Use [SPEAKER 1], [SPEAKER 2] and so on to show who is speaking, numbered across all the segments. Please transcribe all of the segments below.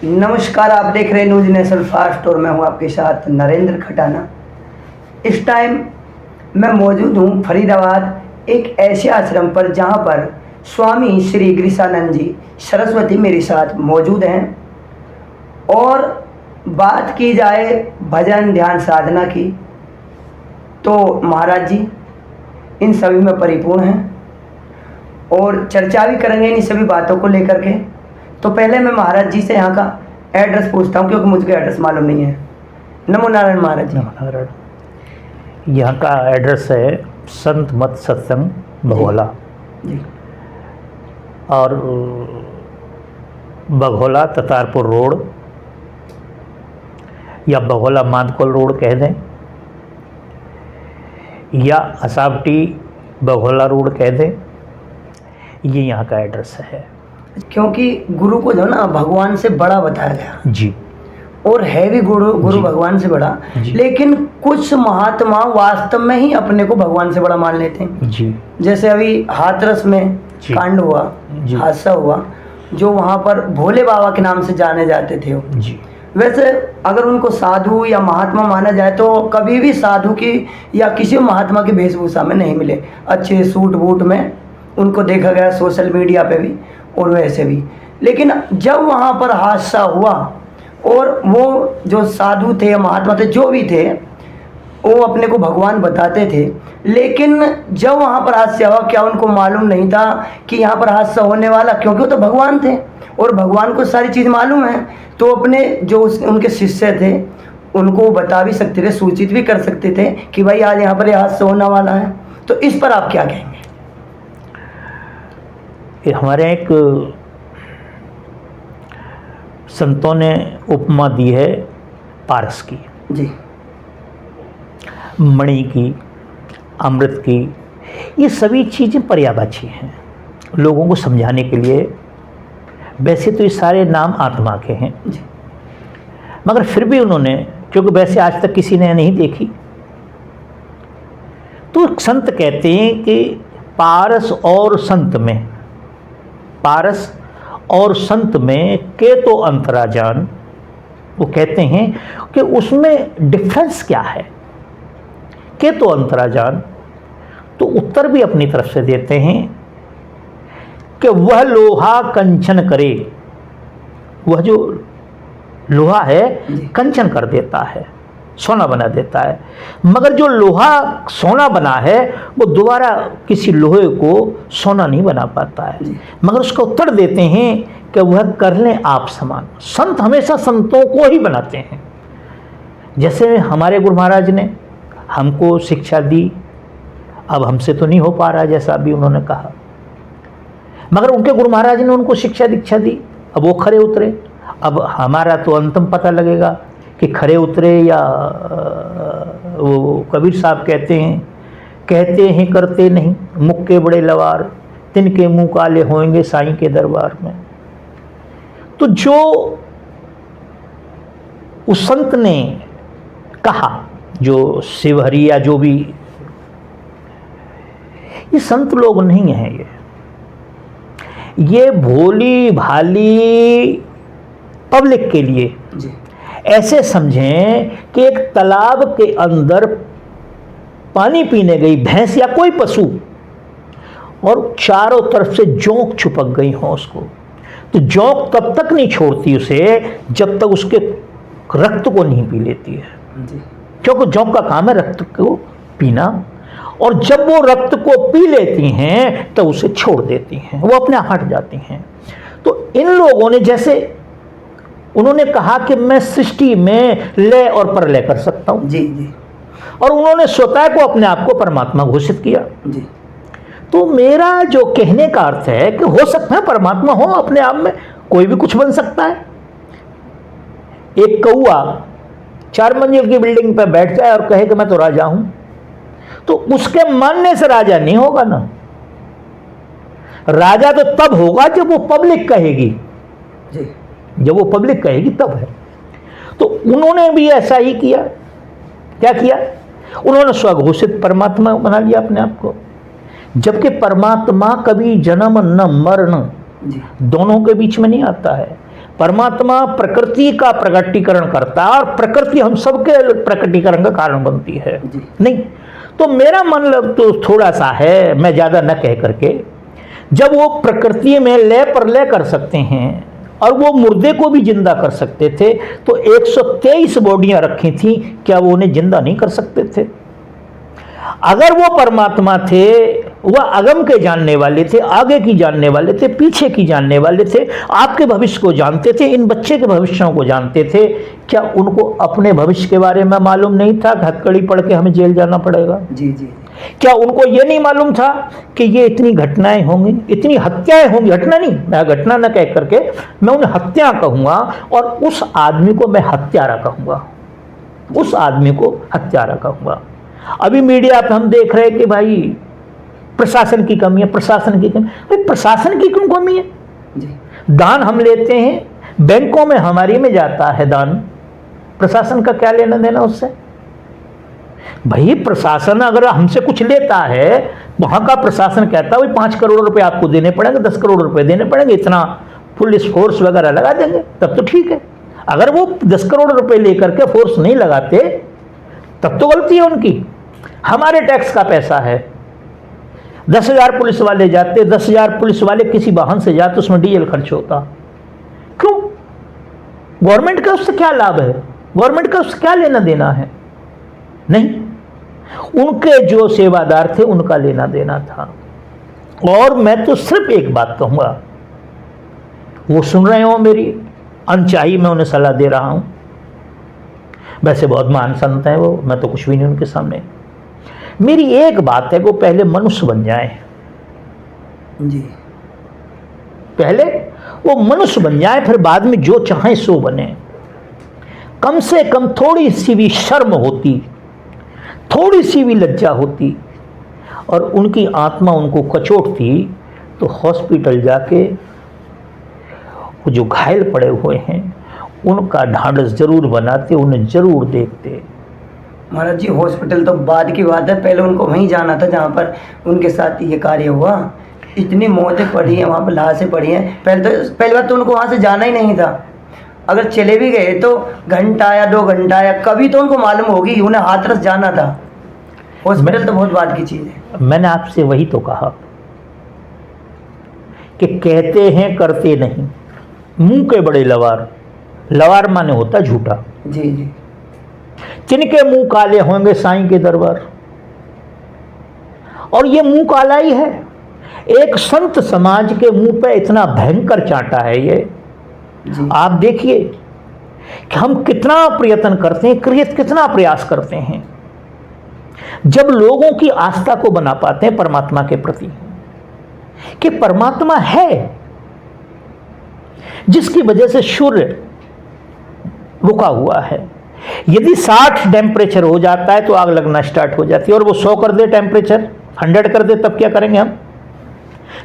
[SPEAKER 1] नमस्कार, आप देख रहे हैं न्यूज नेशनल फास्ट और मैं हूं आपके साथ नरेंद्र खटाना। इस टाइम मैं मौजूद हूं फरीदाबाद एक ऐसे आश्रम पर जहां पर स्वामी श्री गृषानंद जी सरस्वती मेरे साथ मौजूद हैं और बात की जाए भजन ध्यान साधना की तो महाराज जी इन सभी में परिपूर्ण हैं और चर्चा भी करेंगे इन सभी बातों को लेकर के। तो पहले मैं महाराज जी से यहाँ का एड्रेस पूछता हूँ क्योंकि मुझे एड्रेस मालूम नहीं है। नमो नारायण महाराज जी।
[SPEAKER 2] नमो नारायण। यहाँ का एड्रेस है संत मत सत्संग बघोला
[SPEAKER 1] जी।
[SPEAKER 2] और बघोला ततारपुर रोड या बघोला मांदकोल रोड कह दें या असावटी बघोला रोड कह दें, ये यहाँ का एड्रेस है।
[SPEAKER 1] क्योंकि गुरु को जो ना भगवान से बड़ा बताया गया
[SPEAKER 2] जी,
[SPEAKER 1] और है भी गुरु भगवान से बड़ा, लेकिन कुछ महात्मा वास्तव में ही अपने को भगवान से बड़ा मान लेते हैं
[SPEAKER 2] जी।
[SPEAKER 1] जैसे अभी हाथरस में कांड हुआ, हादसा हुआ, जो वहाँ पर भोले बाबा के नाम से जाने जाते थे वो
[SPEAKER 2] जी।
[SPEAKER 1] वैसे अगर उनको साधु या महात्मा माना जाए तो कभी भी साधु की या किसी महात्मा की वेशभूषा में नहीं मिले। अच्छे सूट बूट में उनको देखा गया सोशल मीडिया पे भी और वैसे भी। लेकिन जब वहाँ पर हादसा हुआ और वो जो साधु थे महात्मा थे जो भी थे वो अपने को भगवान बताते थे, लेकिन जब वहाँ पर हादसा हुआ क्या उनको मालूम नहीं था कि यहाँ पर हादसा होने वाला, क्योंकि वो तो भगवान थे और भगवान को सारी चीज़ मालूम है। तो अपने जो उनके शिष्य थे उनको बता भी सकते थे, सूचित भी कर सकते थे कि भाई आज यहाँ पर हादसा होने वाला है। तो इस पर आप क्या कहेंगे?
[SPEAKER 2] हमारे एक संतों ने उपमा दी है पारस की
[SPEAKER 1] जी,
[SPEAKER 2] मणि की, अमृत की। ये सभी चीज़ें पर्यायवाची हैं लोगों को समझाने के लिए। वैसे तो ये सारे नाम आत्मा के हैं
[SPEAKER 1] जी,
[SPEAKER 2] मगर फिर भी उन्होंने, क्योंकि वैसे आज तक किसी ने नहीं देखी, तो संत कहते हैं कि पारस और संत में, पारस और संत में के तो अंतरा जान। वो कहते हैं कि उसमें डिफरेंस क्या है, के तो अंतरा जान। तो उत्तर भी अपनी तरफ से देते हैं कि वह लोहा कंचन करे, वह जो लोहा है कंचन कर देता है, सोना बना देता है, मगर जो लोहा सोना बना है वो दोबारा किसी लोहे को सोना नहीं बना पाता है। मगर उसका उत्तर देते हैं कि वह कर लें आप समान। संत हमेशा संतों को ही बनाते हैं। जैसे हमारे गुरु महाराज ने हमको शिक्षा दी, अब हमसे तो नहीं हो पा रहा जैसा अभी उन्होंने कहा, मगर उनके गुरु महाराज ने उनको शिक्षा दीक्षा दी, अब वो खरे उतरे। अब हमारा तो अंतिम पता लगेगा कि खरे उतरे या वो कबीर साहब कहते हैं करते नहीं, मुख के बड़े लवार, तिनके मुंह काले होंगे साईं के दरबार में। तो जो उस संत ने कहा, जो शिवहरी या जो भी, ये संत लोग नहीं हैं, ये भोली भाली पब्लिक के लिए
[SPEAKER 1] जी।
[SPEAKER 2] ऐसे समझें कि एक तालाब के अंदर पानी पीने गई भैंस या कोई पशु और चारों तरफ से जोंक छुपक गई हो उसको, तो जोंक तब तक नहीं छोड़ती उसे जब तक उसके रक्त को नहीं पी लेती है
[SPEAKER 1] जी।
[SPEAKER 2] क्योंकि जोंक का काम है रक्त को पीना, और जब वो रक्त को पी लेती हैं तो उसे छोड़ देती हैं, वो अपने आप हट जाती हैं। तो इन लोगों ने, जैसे उन्होंने कहा कि मैं सृष्टि में लय और प्रलय कर सकता हूं
[SPEAKER 1] जी जी,
[SPEAKER 2] और उन्होंने स्वतः को अपने आप को परमात्मा घोषित किया
[SPEAKER 1] जी।
[SPEAKER 2] तो मेरा जो कहने का अर्थ है कि हो सकता है परमात्मा हो अपने आप में, कोई भी कुछ बन सकता है। एक कौआ 4 मंजिल की बिल्डिंग पर बैठ जाए और कहे कि मैं तो राजा हूं, तो उसके मानने से राजा नहीं होगा ना। राजा तो तब होगा जब वो पब्लिक कहेगी
[SPEAKER 1] जी,
[SPEAKER 2] जब वो पब्लिक कहेगी तब है। तो उन्होंने भी ऐसा ही किया। क्या किया? उन्होंने स्वघोषित परमात्मा बना लिया अपने आप को, जबकि परमात्मा कभी जन्म न मरण दोनों के बीच में नहीं आता है। परमात्मा प्रकृति का प्रकटीकरण करता है और प्रकृति हम सबके प्रकटीकरण का कारण बनती है। नहीं तो मेरा मतलब तो थोड़ा सा है, मैं ज़्यादा न कह करके, जब वो प्रकृति में लय पर लय कर सकते हैं और वो मुर्दे को भी जिंदा कर सकते थे, तो 123 बॉडियां रखी थी, क्या वो उन्हें जिंदा नहीं कर सकते थे? अगर वो परमात्मा थे, वह अगम के जानने वाले थे, आगे की जानने वाले थे, पीछे की जानने वाले थे, आपके भविष्य को जानते थे, इन बच्चे के भविष्यों को जानते थे, क्या उनको अपने भविष्य के बारे में मालूम नहीं था कि हथकड़ी पढ़ के हमें जेल जाना पड़ेगा?
[SPEAKER 1] जी जी।
[SPEAKER 2] क्या उनको ये नहीं मालूम था कि ये इतनी घटनाएं होंगी, इतनी हत्याएं होंगी? घटना नहीं, मैं घटना न कह करके मैं उन्हें हत्या कहूंगा, और उस आदमी को मैं हत्यारा कहूंगा, उस आदमी को हत्यारा कहूंगा। अभी मीडिया पे हम देख रहे हैं कि भाई प्रशासन की कमी है, प्रशासन की कमी। भाई प्रशासन की क्यों कमी है? जी। दान हम लेते हैं, बैंकों में हमारी में जाता है दान, प्रशासन का क्या लेना देना उससे? भाई प्रशासन अगर हमसे कुछ लेता है, वहां का प्रशासन कहता है 5 करोड़ रुपए आपको देने पड़ेंगे, 10 करोड़ रुपए देने पड़ेंगे, इतना पुलिस फोर्स वगैरह लगा देंगे, तब तो ठीक है। अगर वो 10 करोड़ रुपए लेकर के फोर्स नहीं लगाते तब तो गलती है उनकी। हमारे टैक्स का पैसा है, 10,000 पुलिस वाले जाते, 10,000 पुलिस वाले किसी वाहन से जाते, उसमें डीजल खर्च होता, क्यों? गवर्नमेंट का उससे क्या लाभ है? गवर्नमेंट का उससे क्या लेना देना है? नहीं, उनके जो सेवादार थे उनका लेना देना था। और मैं तो सिर्फ एक बात कहूंगा, वो सुन रहे हो मेरी अनचाही, मैं उन्हें सलाह दे रहा हूं, वैसे बहुत महान संत हैं वो, मैं तो कुछ भी नहीं उनके सामने। मेरी एक बात है, वो पहले मनुष्य बन जाएं जी, पहले वो मनुष्य बन जाए, फिर बाद में जो चाहे सो बने। कम से कम थोड़ी सी भी शर्म होती, थोड़ी सी भी लज्जा होती, और उनकी आत्मा उनको कचोटती, तो हॉस्पिटल जाके वो जो घायल पड़े हुए हैं उनका ढांढस जरूर बनाते, उन्हें जरूर देखते।
[SPEAKER 1] महाराज जी हॉस्पिटल तो बाद की बात है, पहले उनको वहीं जाना था जहाँ पर उनके साथ ये कार्य हुआ। इतनी मौतें पड़ी हैं वहाँ पर, लाशें पड़ी हैं। पहली बात तो उनको वहाँ से जाना ही नहीं था। अगर चले भी गए तो घंटा या 2 घंटा या कभी तो उनको मालूम होगी, उन्हें हाथरस जाना था। हॉस्पिटल तो बहुत बात की चीज़ है।
[SPEAKER 2] मैंने आपसे वही तो कहा कि कहते हैं करते नहीं, मुंह के बड़े लवार, लवार माने होता झूठा।
[SPEAKER 1] जी जी।
[SPEAKER 2] जिनके मुंह काले होंगे साईं के दरबार, और ये मुंह काला ही है। एक संत समाज के मुंह पे इतना भयंकर चांटा है ये। आप देखिए कि हम कितना प्रयत्न करते हैं, कितना प्रयास करते हैं, जब लोगों की आस्था को बना पाते हैं परमात्मा के प्रति, कि परमात्मा है, जिसकी वजह से सूर्य रुका हुआ है। यदि 60 टेम्परेचर हो जाता है तो आग लगना स्टार्ट हो जाती है, और वो 100 कर दे, टेम्परेचर 100 कर दे, तब क्या करेंगे हम?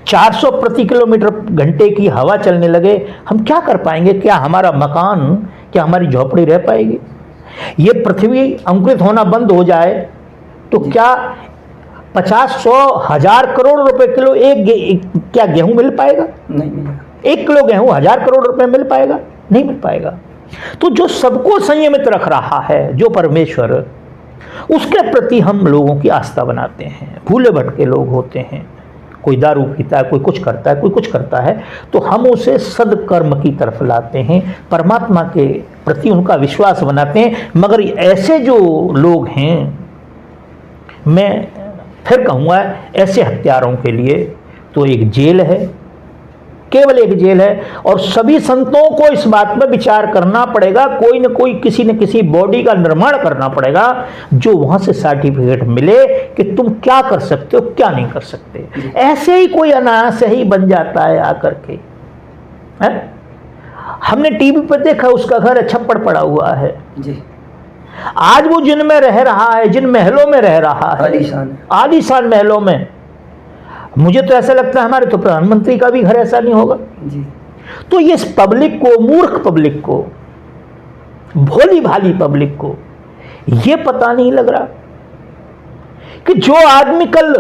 [SPEAKER 2] 400 प्रति किलोमीटर घंटे की हवा चलने लगे, हम क्या कर पाएंगे? क्या हमारा मकान, क्या हमारी झोपड़ी रह पाएगी? ये पृथ्वी अंकुरित होना बंद हो जाए तो क्या 50, 100, 1000 करोड़ रुपए किलो क्या गेहूं मिल पाएगा?
[SPEAKER 1] नहीं मिलेगा।
[SPEAKER 2] 1 किलो गेहूं 1000 करोड़ रुपए मिल पाएगा? नहीं मिल पाएगा। तो जो सबको संयमित रख रहा है, जो परमेश्वर, उसके प्रति हम लोगों की आस्था बनाते हैं। भूले भटके लोग होते हैं, कोई दारू पीता है, कोई कुछ करता है, कोई कुछ करता है, तो हम उसे सदकर्म की तरफ लाते हैं, परमात्मा के प्रति उनका विश्वास बनाते हैं। मगर ऐसे जो लोग हैं, मैं फिर कहूँगा, ऐसे हत्यारों के लिए तो एक जेल है, केवल एक जेल है। और सभी संतों को इस बात पर विचार करना पड़ेगा, कोई न कोई, किसी न किसी बॉडी का निर्माण करना पड़ेगा, जो वहां से सर्टिफिकेट मिले कि तुम क्या कर सकते हो, क्या नहीं कर सकते। ऐसे ही कोई अनायास ही बन जाता है आकर के, है? हमने टीवी पर देखा, उसका घर छप्पड़ पड़ा हुआ है जी। आज वो जिनमें रह रहा है, जिन महलों में रह रहा है, आलीशान महलों में, मुझे तो ऐसा लगता है हमारे तो प्रधानमंत्री का भी घर ऐसा नहीं होगा जी। तो ये पब्लिक को, मूर्ख पब्लिक को, भोली भाली पब्लिक को ये पता नहीं लग रहा कि जो आदमी कल,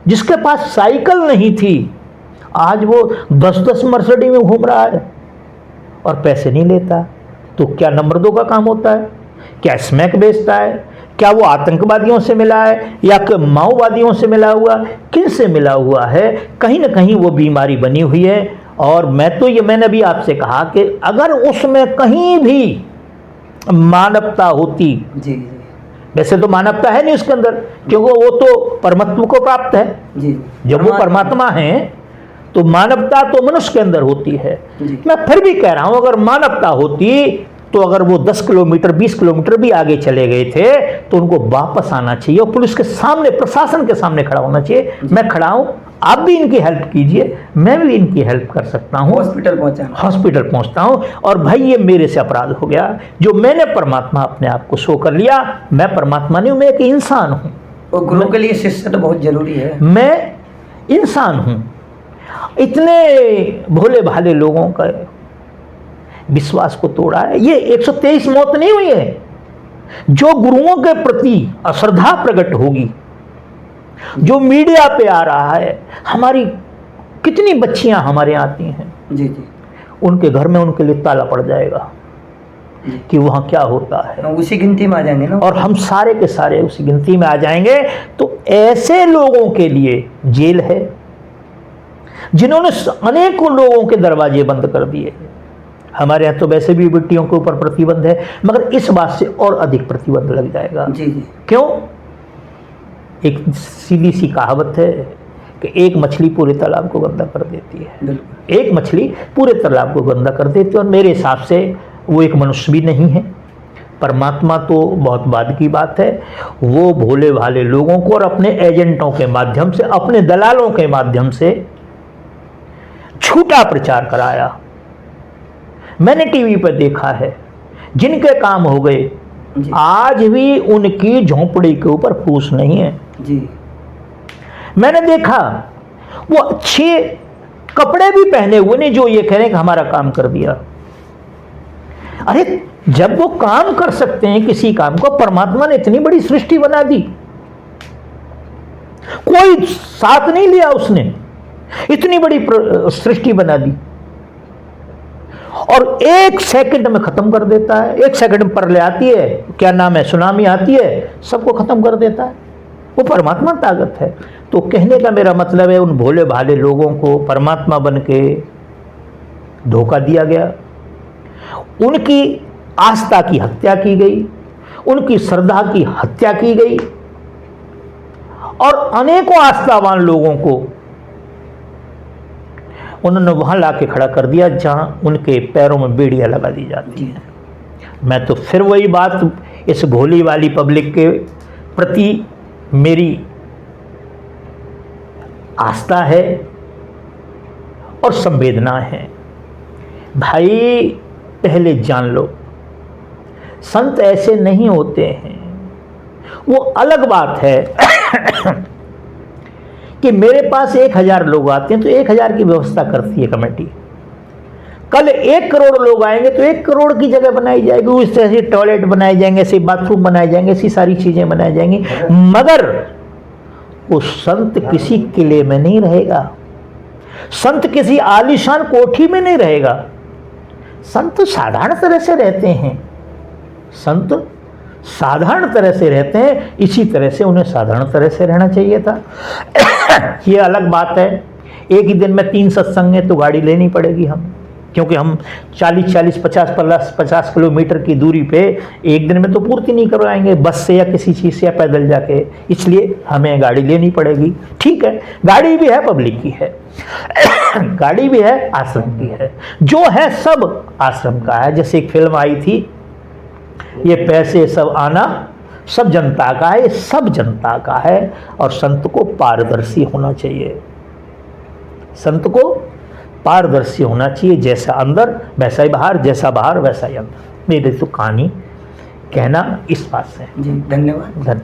[SPEAKER 2] जिसके पास साइकिल नहीं थी, आज वो 10-10 मर्सिडीज में घूम रहा है, और पैसे नहीं लेता, तो क्या नंबर 2 का काम होता है? क्या स्मैक बेचता है? क्या वो आतंकवादियों से मिला है या कि माओवादियों से मिला हुआ, किन से मिला हुआ है? कहीं ना कहीं वो बीमारी बनी हुई है। और मैंने भी आपसे कहा कि अगर उसमें कहीं भी मानवता होती,
[SPEAKER 1] जी
[SPEAKER 2] वैसे तो मानवता है नहीं उसके अंदर, क्योंकि वो तो परमात्मा को प्राप्त है।
[SPEAKER 1] जी,
[SPEAKER 2] जब वो परमात्मा है तो मानवता तो मनुष्य के अंदर होती है।
[SPEAKER 1] जी।
[SPEAKER 2] मैं फिर भी कह रहा हूं, अगर मानवता होती तो अगर वो 10 किलोमीटर 20 किलोमीटर भी आगे चले गए थे तो उनको वापस आना चाहिए और पुलिस के सामने, प्रशासन के सामने खड़ा होना चाहिए। मैं खड़ा हूं, आप भी इनकी हेल्प कीजिए, मैं भी इनकी हेल्प कर सकता हूं। हॉस्पिटल पहुंचता हूं और भाई ये मेरे से अपराध हो गया जो मैंने परमात्मा अपने आप को शो कर लिया। मैं परमात्मा नहीं हूं, मैं एक इंसान हूं।
[SPEAKER 1] और गुरु के लिए शिष्य तो बहुत जरूरी है।
[SPEAKER 2] मैं इंसान हूं। इतने भोले भाले लोगों का विश्वास को तोड़ा है। ये 123 मौत नहीं हुई है। जो गुरुओं के प्रति अश्रद्धा प्रकट होगी, जो मीडिया पे आ रहा है, हमारी कितनी बच्चियां हमारे यहाँ आती हैं,
[SPEAKER 1] जी जी,
[SPEAKER 2] उनके घर में उनके लिए ताला पड़ जाएगा कि वहां क्या होता है,
[SPEAKER 1] उसी गिनती में आ जाएंगे ना,
[SPEAKER 2] और हम सारे के सारे उसी गिनती में आ जाएंगे। तो ऐसे लोगों के लिए जेल है जिन्होंने अनेकों लोगों के दरवाजे बंद कर दिए। हमारे यहाँ तो वैसे भी बेटियों के ऊपर प्रतिबंध है, मगर इस बात से और अधिक प्रतिबंध लग जाएगा।
[SPEAKER 1] जी जी।
[SPEAKER 2] क्यों? एक सीधी सी कहावत है कि एक मछली पूरे तालाब को गंदा कर देती है। एक मछली पूरे तालाब को गंदा कर देती है, और मेरे हिसाब से वो एक मनुष्य भी नहीं है। परमात्मा तो बहुत बाद की बात है। वो भोले भाले लोगों को और अपने एजेंटों के माध्यम से, अपने दलालों के माध्यम से झूठा प्रचार कराया। मैंने टीवी पर देखा है, जिनके काम हो गए आज भी उनकी झोंपड़ी के ऊपर फूस नहीं है।
[SPEAKER 1] जी।
[SPEAKER 2] मैंने देखा वो अच्छे कपड़े भी पहने हुए नहीं, जो ये कह रहे हैं कि हमारा काम कर दिया। अरे जब वो काम कर सकते हैं किसी काम को, परमात्मा ने इतनी बड़ी सृष्टि बना दी, कोई साथ नहीं लिया उसने, इतनी बड़ी सृष्टि बना दी और 1 सेकंड में खत्म कर देता है। 1 सेकंड में परले आती है, क्या नाम है, सुनामी आती है, सबको खत्म कर देता है। वो परमात्मा ताकत है। तो कहने का मेरा मतलब है, उन भोले भाले लोगों को परमात्मा बन के धोखा दिया गया, उनकी आस्था की हत्या की गई, उनकी श्रद्धा की हत्या की गई, और अनेकों आस्थावान लोगों को उन्होंने वहां लाके खड़ा कर दिया जहां उनके पैरों में बेड़ियां लगा दी जाती हैं। मैं तो फिर वही बात, इस भोली वाली पब्लिक के प्रति मेरी आस्था है और संवेदना है। भाई पहले जान लो, संत ऐसे नहीं होते हैं। वो अलग बात है कि मेरे पास 1000 लोग आते हैं तो 1000 की व्यवस्था करती है कमेटी। कल 1 करोड़ लोग आएंगे तो 1 करोड़ की जगह बनाई जाएगी, उस तरह से टॉयलेट बनाए जाएंगे, ऐसे बाथरूम बनाए जाएंगे, ऐसी सारी चीजें बनाई जाएंगी। मगर वो संत किसी किले में नहीं रहेगा, संत किसी आलीशान कोठी में नहीं रहेगा। संत साधारण तरह से रहते हैं, संत साधारण तरह से रहते हैं, इसी तरह से उन्हें साधारण तरह से रहना चाहिए था। ये अलग बात है, एक ही दिन में 3 सत्संग है तो गाड़ी लेनी पड़ेगी हम, क्योंकि हम 40-40, 50 किलोमीटर की दूरी पे एक दिन में तो पूर्ति नहीं करवाएंगे बस से या किसी चीज़ से या पैदल जाके, इसलिए हमें गाड़ी लेनी पड़ेगी। ठीक है, गाड़ी भी है, पब्लिक की है, गाड़ी भी है, आश्रम की है, जो है सब आश्रम का है। जैसे एक फिल्म आई थी, ये पैसे सब आना सब जनता का है, ये सब जनता का है। और संत को पारदर्शी होना चाहिए, संत को पारदर्शी होना चाहिए, जैसा अंदर वैसा ही बाहर, जैसा बाहर वैसा ही अंदर। मेरी तो कहानी कहना इस बात से।
[SPEAKER 1] जी धन्यवाद।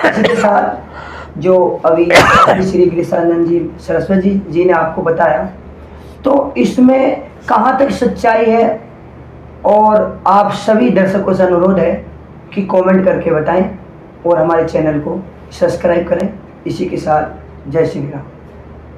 [SPEAKER 1] इसी के साथ जो अभी श्री गिरीशानंद जी सरस्वती जी ने आपको बताया, तो इसमें कहाँ तक सच्चाई है, और आप सभी दर्शकों से अनुरोध है कि कमेंट करके बताएं और हमारे चैनल को सब्सक्राइब करें। इसी के साथ जय श्री राम।